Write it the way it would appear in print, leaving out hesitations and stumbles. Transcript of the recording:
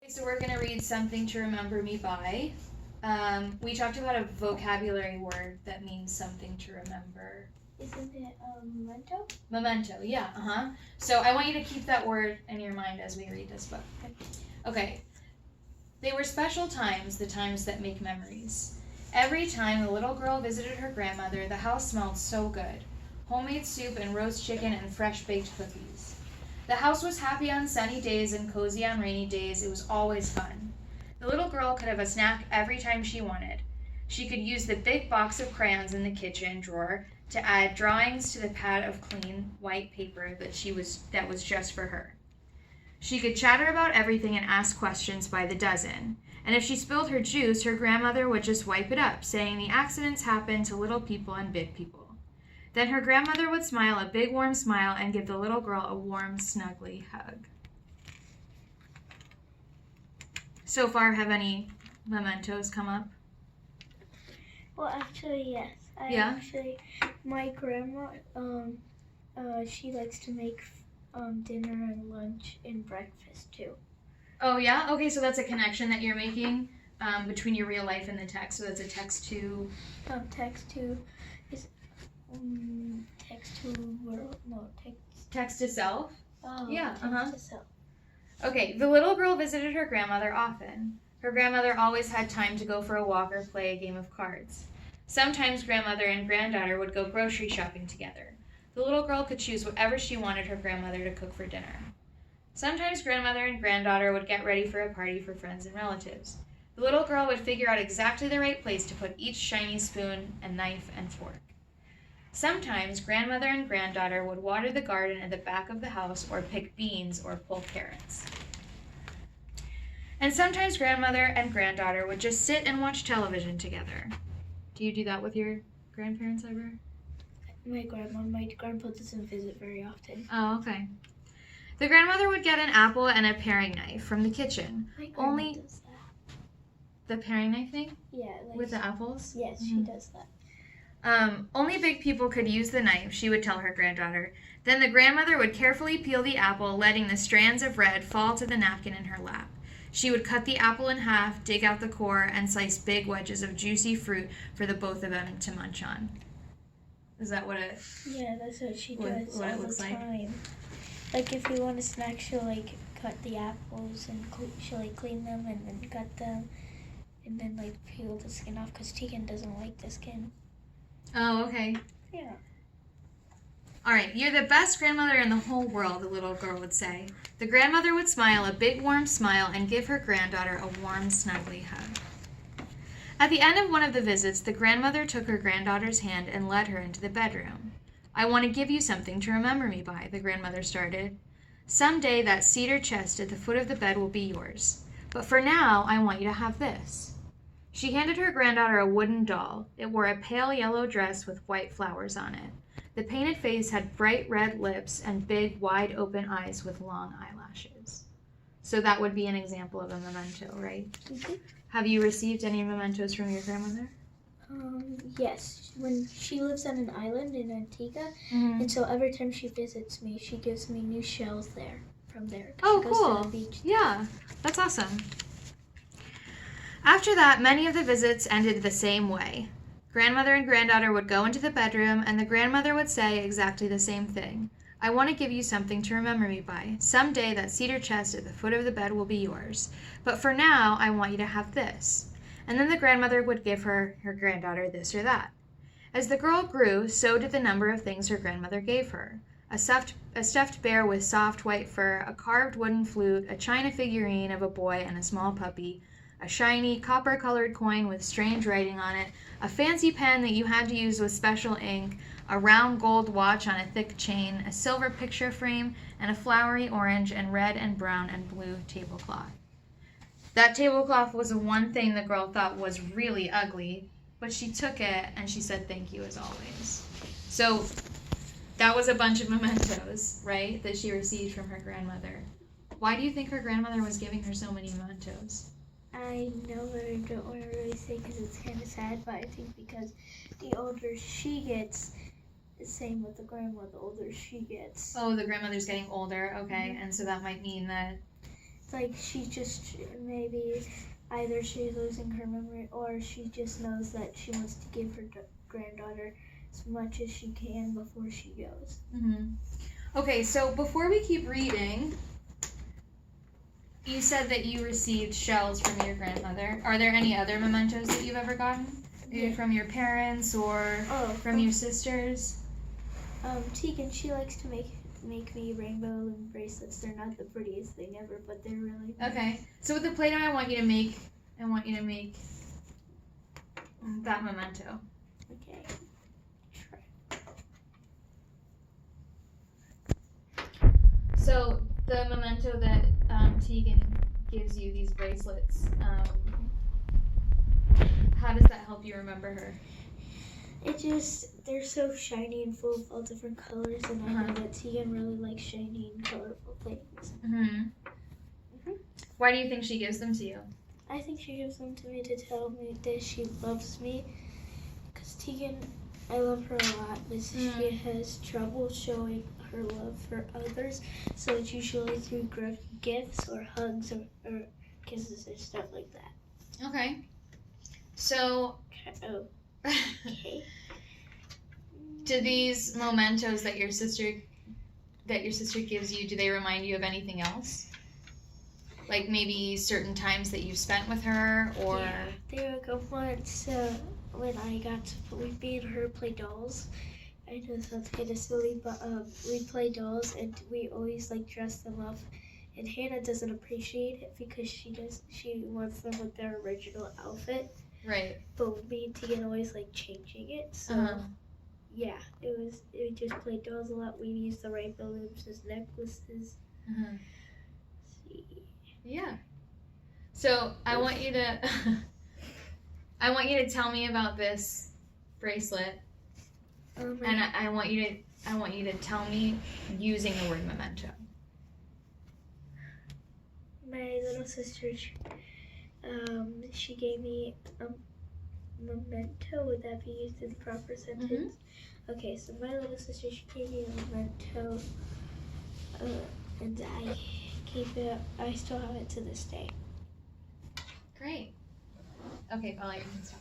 So we're going to read Something to Remember Me by. We talked about a vocabulary word that means something to remember. Isn't it memento? Memento, yeah, So I want you to keep that word in your mind as we read this book. Okay. They were special times, the times that make memories. Every time the little girl visited her grandmother, the house smelled so good. Homemade soup and roast chicken and fresh baked cookies. The house was happy on sunny days and cozy on rainy days. It was always fun. The little girl could have a snack every time she wanted. She could use the big box of crayons in the kitchen drawer to add drawings to the pad of clean white paper that was just for her. She could chatter about everything and ask questions by the dozen. And if she spilled her juice, her grandmother would just wipe it up, saying the accidents happen to little people and big people. Then her grandmother would smile a big warm smile and give the little girl a warm, snuggly hug. So far, have any mementos come up? Well, actually, yes. My grandma, she likes to make dinner and lunch and breakfast too. Oh yeah? Okay, so that's a connection that you're making between your real life and the text. So that's a text to... Text to self? Oh, yeah, text to self. Okay, the little girl visited her grandmother often. Her grandmother always had time to go for a walk or play a game of cards. Sometimes grandmother and granddaughter would go grocery shopping together. The little girl could choose whatever she wanted her grandmother to cook for dinner. Sometimes grandmother and granddaughter would get ready for a party for friends and relatives. The little girl would figure out exactly the right place to put each shiny spoon and knife and fork. Sometimes grandmother and granddaughter would water the garden at the back of the house or pick beans or pull carrots. And sometimes grandmother and granddaughter would just sit and watch television together. Do you do that with your grandparents ever? My grandpa doesn't visit very often. Oh, okay. The grandmother would get an apple and a paring knife from the kitchen. My grandma does that. The paring knife thing? Yeah. With the apples? Yes, she does that. Only big people could use the knife, she would tell her granddaughter. Then the grandmother would carefully peel the apple, letting the strands of red fall to the napkin in her lap. She would cut the apple in half, dig out the core, and slice big wedges of juicy fruit for the both of them to munch on. Is that what it... Yeah, that's what she does what all it looks the time. Like if we want a snack, she'll cut the apples and she'll clean them and then cut them and then peel the skin off because Tegan doesn't like the skin. Oh, okay. Yeah. All right, you're the best grandmother in the whole world, the little girl would say. The grandmother would smile a big warm smile and give her granddaughter a warm, snuggly hug. At the end of one of the visits, the grandmother took her granddaughter's hand and led her into the bedroom. I want to give you something to remember me by, the grandmother started. Someday that cedar chest at the foot of the bed will be yours. But for now, I want you to have this. She handed her granddaughter a wooden doll. It wore a pale yellow dress with white flowers on it. The painted face had bright red lips and big, wide open eyes with long eyelashes. So that would be an example of a memento, right? Mm-hmm. Have you received any mementos from your grandmother? Yes. When she lives on an island in Antigua, and so every time she visits me, she gives me new shells there from there. Oh, she goes cool. to the beach. Yeah, that's awesome. After that, many of the visits ended the same way. Grandmother and granddaughter would go into the bedroom, and the grandmother would say exactly the same thing. I want to give you something to remember me by. Someday that cedar chest at the foot of the bed will be yours. But for now, I want you to have this. And then the grandmother would give her granddaughter this or that. As the girl grew, so did the number of things her grandmother gave her. A stuffed bear with soft white fur, a carved wooden flute, a china figurine of a boy and a small puppy, a shiny, copper-colored coin with strange writing on it, a fancy pen that you had to use with special ink, a round gold watch on a thick chain, a silver picture frame, and a flowery orange and red and brown and blue tablecloth. That tablecloth was the one thing the girl thought was really ugly, but she took it and she said thank you as always. So that was a bunch of mementos, right, that she received from her grandmother. Why do you think her grandmother was giving her so many mementos? I know, but I don't want to really say because it's kind of sad, but I think because the older she gets, the same with the grandma, the older she gets. Oh, the grandmother's getting older, okay, and so that might mean that like she just maybe either she's losing her memory or she just knows that she wants to give her granddaughter as much as she can before she goes. Mm-hmm. Okay, so before we keep reading, you said that you received shells from your grandmother. Are there any other mementos that you've ever gotten? Maybe from your parents or from your sisters? Tegan, she likes to make me rainbow balloon bracelets. They're not the prettiest thing ever, but they're really nice. Okay. So with the Play-Doh, I want you to make that memento. Okay. So the memento that Tegan gives you, these bracelets, how does that help you remember her? They're so shiny and full of all different colors, and I know that Tegan really likes shiny and colorful things. Why do you think she gives them to you? I think she gives them to me to tell me that she loves me. Because Tegan, I love her a lot, but she has trouble showing her love for others. So it's usually through gifts or hugs or kisses or stuff like that. Okay. So, okay. Do these mementos that your sister gives you, do they remind you of anything else? Like maybe certain times that you've spent with her, or yeah, there were once when me and her play dolls. I know it sounds kind of silly, but we play dolls and we always like dress them up. And Hannah doesn't appreciate it because she wants them with their original outfit. Right. But me and Tegan always like changing it. So yeah, we just played dolls a lot. We used the rainbow balloons as necklaces. See. Yeah. So I want you to tell me about this bracelet. And I want you to tell me using the word memento. My little sister, she gave me a memento. Would that be used in the proper sentence? Okay, so my little sister, she gave me a memento, and I keep it. I still have it to this day. Great. Okay, Paula, you can stop.